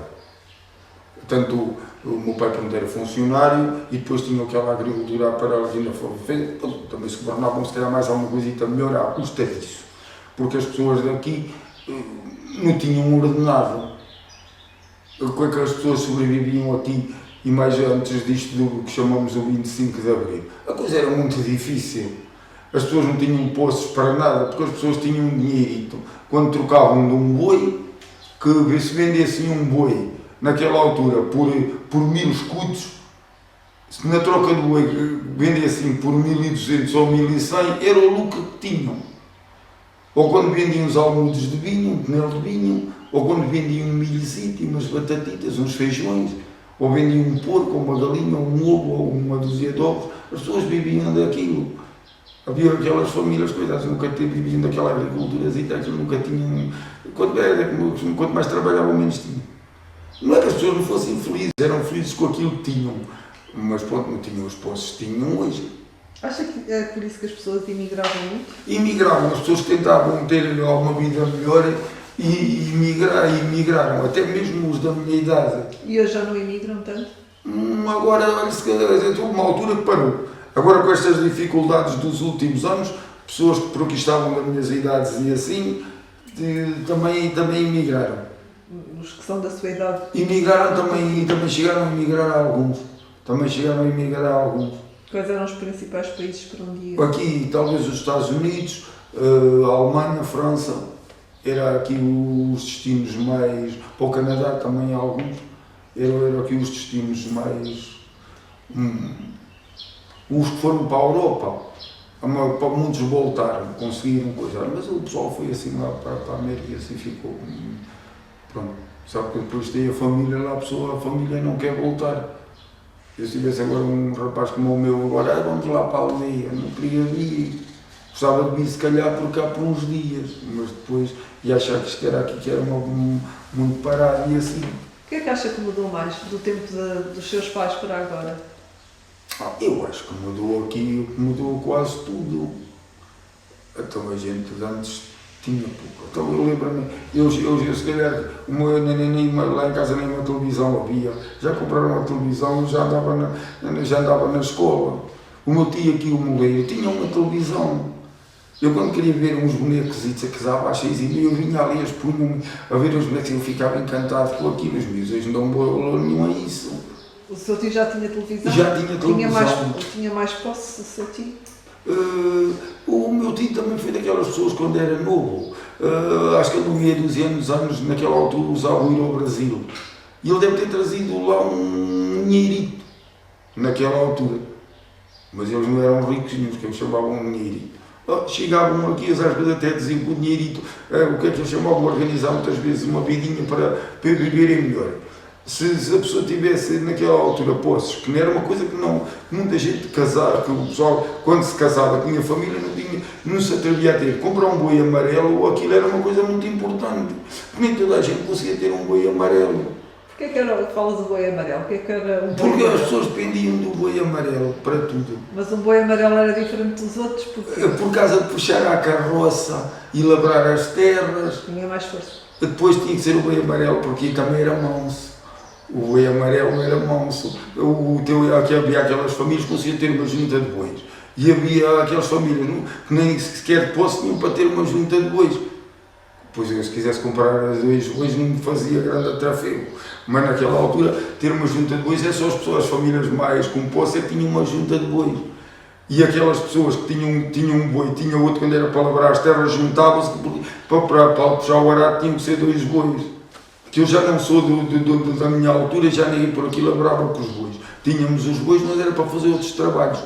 Tanto o meu pai quando era funcionário e depois tinha aquela agricultura paralela que ainda fez, também se governavam se calhar mais alguma coisita melhor à custa disso. Porque as pessoas daqui não tinham um ordenado. Como é que as pessoas sobreviviam aqui e mais antes disto do que chamamos o 25 de Abril? A coisa era muito difícil. As pessoas não tinham postos para nada, porque as pessoas tinham um dinheirito. Quando trocavam de um boi, que se vendessem um boi naquela altura por 1000 escudos, se na troca do boi vendessem por 1200 ou 1100, era o lucro que tinham. Ou quando vendiam os almudos de vinho, um tonel de vinho, ou quando vendiam um milhozito, umas batatitas, uns feijões, ou vendiam um porco, ou uma galinha, ou um ovo, ou uma dúzia de ovos, as pessoas viviam daquilo. Havia aquelas famílias, coitadas, nunca viviam daquela agricultura, nunca tinham. Quanto mais trabalhavam, menos tinham. Não é que as pessoas não fossem felizes, eram felizes com aquilo que tinham, mas pronto, não tinham os postos que tinham hoje. Acha que é por isso que as pessoas imigravam muito? Imigravam, as pessoas tentavam ter alguma vida melhor e imigraram, até mesmo os da minha idade. E hoje já não imigram tanto? Agora, olha, se calhar, houve uma altura que parou. Agora, com estas dificuldades dos últimos anos, pessoas que por aqui estavam nas minhas idades e assim, também imigraram. Os que são da sua idade? Imigraram também chegaram a imigrar alguns. Quais eram os principais países para onde iam? Aqui, talvez os Estados Unidos, a Alemanha, a França, era aqui os destinos mais... Para o Canadá também alguns, eram aqui os destinos mais... Os que foram para a Europa, muitos voltaram, conseguiram coisas, mas o pessoal foi assim lá para a América e assim ficou... Pronto, sabe que depois tem a família lá, a família não quer voltar. Se eu tivesse agora um rapaz como o meu, agora vamos lá para a aldeia, não queria vir, gostava de vir se calhar por cá por uns dias, mas depois ia achar que isto era aqui, que era muito parado e assim. O que é que acha que mudou mais do tempo dos seus pais para agora? Eu acho que mudou aqui, mudou quase tudo. Então a gente antes Tinha pouco. Então eu lembro-me, eu se calhar, lá em casa nem uma televisão havia. Já compraram uma televisão, já andava na escola. O meu tio aqui, o moleiro, tinha uma televisão. Eu quando queria ver uns bonecos e que dava às 6h30, eu vinha ali, eles punham-me a ver os bonecos e eu ficava encantado com aquilo. Os meus eles não dão valor nenhum a isso. O seu tio já tinha televisão? Já tinha televisão. Tinha mais posse, o seu tio? O meu tio também foi daquelas pessoas quando era novo. Acho que ele não ia 200 anos, naquela altura usava o ir ao Brasil. E ele deve ter trazido lá um dinheirito, naquela altura. Mas eles não eram ricos nenhum, que eles chamavam um dinheirito. Chegavam aqui, às vezes até diziam que o dinheirito, o que é que eles chamavam, organizar muitas vezes uma vidinha para viverem melhor. Se a pessoa tivesse naquela altura posses, que não era uma coisa que não, muita gente casava, que o pessoal quando se casava tinha família, não se atrevia a ter. Comprar um boi amarelo, aquilo era uma coisa muito importante, porque nem toda a gente conseguia ter um boi amarelo. Porquê que era, falas do boi amarelo? Porquê que era um boi porque amarelo? as pessoas dependiam do boi amarelo para tudo. Mas um boi amarelo era diferente dos outros? Porque Por causa de puxar a carroça e labrar as terras. tinha mais força. Depois tinha que ser o boi amarelo, porque também era manso. O boi amarelo era manso. Havia aquelas famílias que conseguiam ter uma junta de bois. E havia aquelas famílias que nem sequer posse tinham para ter uma junta de bois. Pois eu, se quisesse comprar as dois bois, não me fazia grande trafego. Mas naquela altura, ter uma junta de bois é só as pessoas, as famílias mais com posse é que tinham uma junta de bois. E aquelas pessoas que tinham um boi, tinham outro quando era para labrar as terras, juntavam-se para puxar o arado, tinham que ser 2 bois. Que eu já não sou da minha altura, já nem por aqui labrava com os bois. Tínhamos os bois, mas era para fazer outros trabalhos.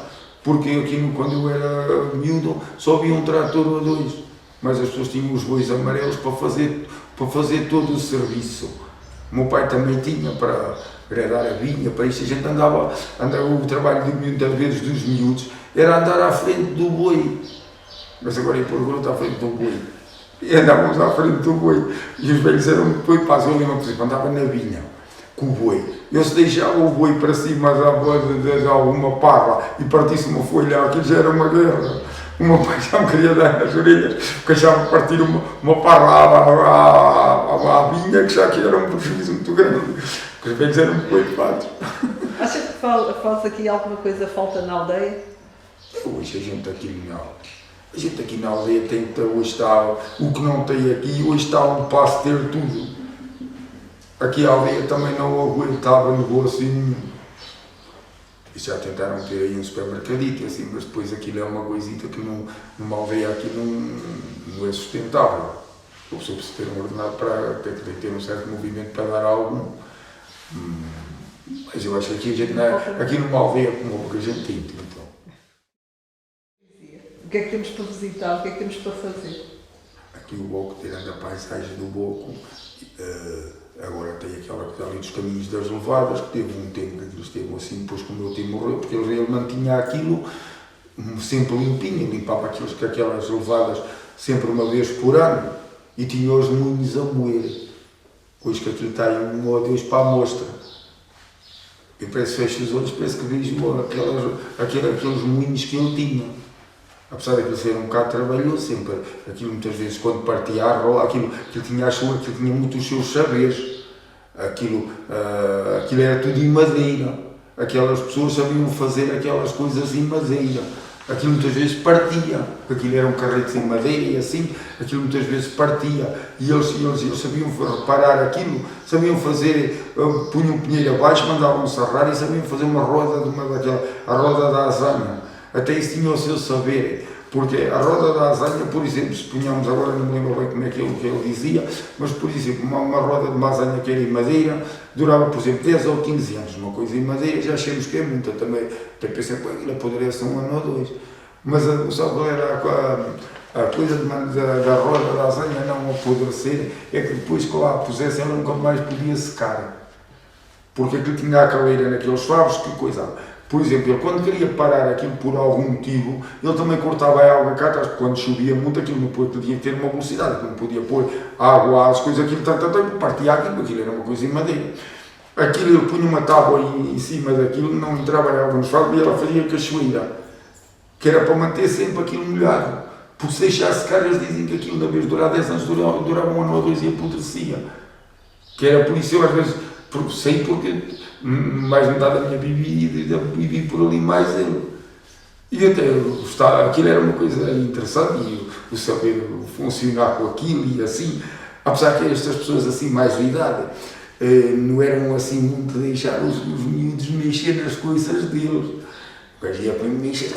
Porque aqui, quando eu era miúdo, só havia um trator ou 2. Mas as pessoas tinham os bois amarelos para fazer todo o serviço. O meu pai também tinha para dar a vinha, para isso a gente andava o trabalho de muitas vezes dos miúdos era andar à frente do boi. Mas agora eu por à frente do boi. E andávamos à frente do boi. E os velhos eram depois, passou ali uma posição, andava na vinha com o boi. Eu se deixava o boi para cima de alguma parra e partisse uma folha, aquilo já era uma guerra. O meu pai já me queria dar nas orelhas, porque achava partir uma parra à vinha, que já que era um prejuízo muito grande, porque os velhos eram muito coitados. Acha que faz aqui alguma coisa falta na aldeia? Hoje a gente aqui na aldeia hoje está, o que não tem aqui, hoje está um passo ter tudo. Aqui a aldeia também não aguentava negócio nenhum. E já tentaram ter aí um supermercadito, assim, mas depois aquilo é uma coisita que numa aldeia aqui não é sustentável. A pessoa precisa ter um ordenado para ter um certo movimento para dar algo. Mas eu acho que aqui, aqui numa aldeia como a que a gente tem, então. O que é que temos para visitar? O que é que temos para fazer? Aqui o Boco, tirando a paisagem do Boco, agora tem aquela coisa ali dos caminhos das levadas, que teve um tempo que eles esteve assim, depois que o meu tio morreu, porque ele mantinha aquilo sempre limpinho, limpava aquelas levadas sempre uma vez por ano, e tinha os moinhos a moer. Hoje que aquilo está aí 1 ou 2 para a mostra. E parece que fecho os olhos, parece que vejo aqueles moinhos que ele tinha. Apesar de aquilo ser um bocado trabalhoso, sempre, aquilo muitas vezes quando partia a rola, aquilo tinha muito os seus saberes, aquilo era tudo em madeira, aquelas pessoas sabiam fazer aquelas coisas em madeira, aquilo muitas vezes partia, aquilo eram carretos em madeira e assim, aquilo muitas vezes partia, e eles sabiam reparar aquilo, sabiam fazer, punham o pinheiro abaixo, mandavam serrar e sabiam fazer uma roda, a roda da azanha. Até isso tinha o seu saber, porque a roda da azanha, por exemplo, se punhamos agora, não me lembro bem como é que ele dizia, mas por exemplo, uma roda de azanha que era em madeira, durava, por exemplo, 10 ou 15 anos, uma coisa em madeira, já achamos que é muito, também pensei, pô, aquilo poderia ser 1 ano ou 2, mas só qual era a coisa da roda da azanha não apodrecer, é que depois que lá a pusesse, ela nunca mais podia secar, porque aquilo tinha a caleira naqueles favos, que coisa. Por exemplo, ele quando queria parar aquilo por algum motivo, ele também cortava a água cá atrás, porque quando chovia muito aquilo tinha que ter uma velocidade, não podia pôr água às coisas, aquilo partia aquilo era uma coisa em madeira. Aquilo ele punha uma tábua em cima daquilo, não entrava água nos favos e ela fazia cachoeira, que era para manter sempre aquilo molhado. Porque se deixar secar, eles dizem que aquilo, na vez de durar 10 anos, durava 1 ano ou 2 e apodrecia. Que era por isso eu às vezes sei porque mais metade da minha vida vivi por ali mais eu. E até gostava, aquilo era uma coisa interessante e o saber funcionar com aquilo e assim, apesar que estas pessoas assim mais de idade não eram assim muito de deixar os miúdos mexer nas coisas deles. Mas ia para mim mexer, o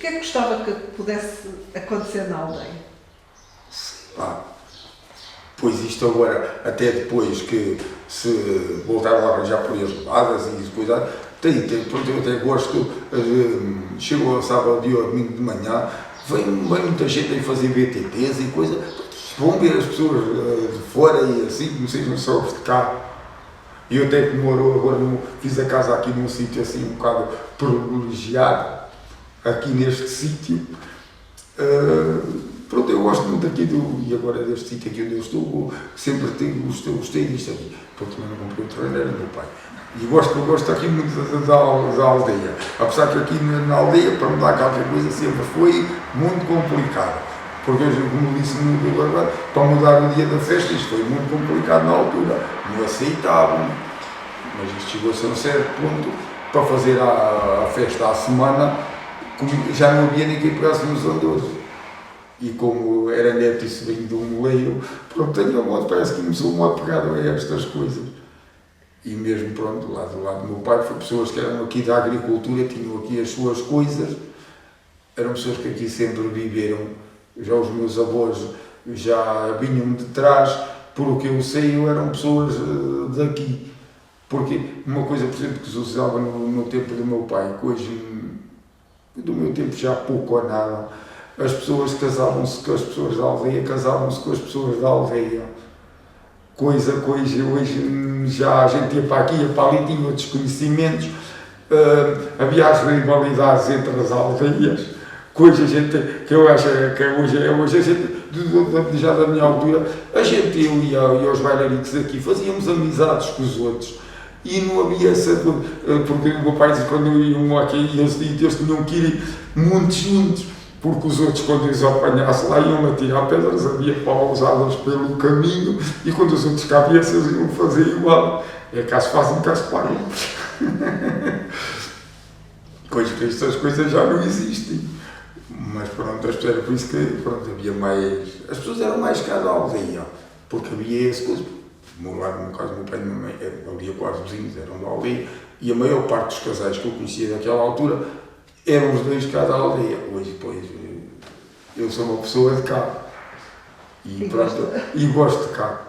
que é que gostava que pudesse acontecer na aldeia? Pois isto agora, até depois que se voltaram a arranjar por as rodadas e coisas, eu até gosto, chego ao sábado dia ou domingo de manhã, vem muita gente aí fazer BTTs e coisa, vão ver as pessoas de fora e assim, não sejam só os de cá. E eu até que moro agora, fiz a casa aqui num sítio assim um bocado privilegiado, aqui neste sítio. Pronto, eu gosto muito aqui e agora deste sítio aqui onde eu estou, sempre gostei disto aqui. Pronto, também não comprei o terreno, era do meu pai. E eu gosto aqui muito da aldeia. Apesar que aqui na aldeia, para mudar qualquer coisa, sempre foi muito complicado. Porque, como disse agora, para mudar o dia da festa, isto foi muito complicado na altura. Não aceitavam. Mas isto chegou a ser um certo ponto para fazer a festa à semana, já não havia ninguém que pegasse nos andores. E como era neto e sobrinho de um moleiro, pronto, tenho a modo, parece que começou a pegar a estas coisas. E mesmo, pronto, lá do lado do meu pai, foram pessoas que eram aqui da agricultura, tinham aqui as suas coisas, eram pessoas que aqui sempre viveram. Já os meus avós já vinham de trás, por o que eu sei, eram pessoas daqui. Porque uma coisa, por exemplo, que se usava no tempo do meu pai, que hoje, do meu tempo já pouco ou nada, as pessoas casavam-se com as pessoas da aldeia, casavam-se com as pessoas da aldeia. Coisa que hoje já a gente ia para aqui, ia para ali, tinha outros conhecimentos, havia as rivalidades entre as aldeias, coisa que eu acho que hoje a gente, já da minha altura, a gente, eu e os bailaritos aqui, fazíamos amizades com os outros. E não havia essa, porque o meu pai disse quando iam aqui, eles tinham que ir muito juntos, porque os outros, quando eles apanhassem lá, iam atirar pedras, havia pausadas pelo caminho, e quando os outros cabeças eles iam fazer igual. É caso fazem, caso pagam. Estas coisas já não existem. Mas pronto, era por isso que pronto, havia mais. As pessoas eram mais cá da aldeia, porque havia esse coisa. Lá no caso do meu pai e da minha mãe, ali quase vizinhos eram da aldeia, e a maior parte dos casais que eu conhecia naquela altura eram os dois cá da aldeia. Hoje, pois, eu sou uma pessoa de cá. E gosto de cá.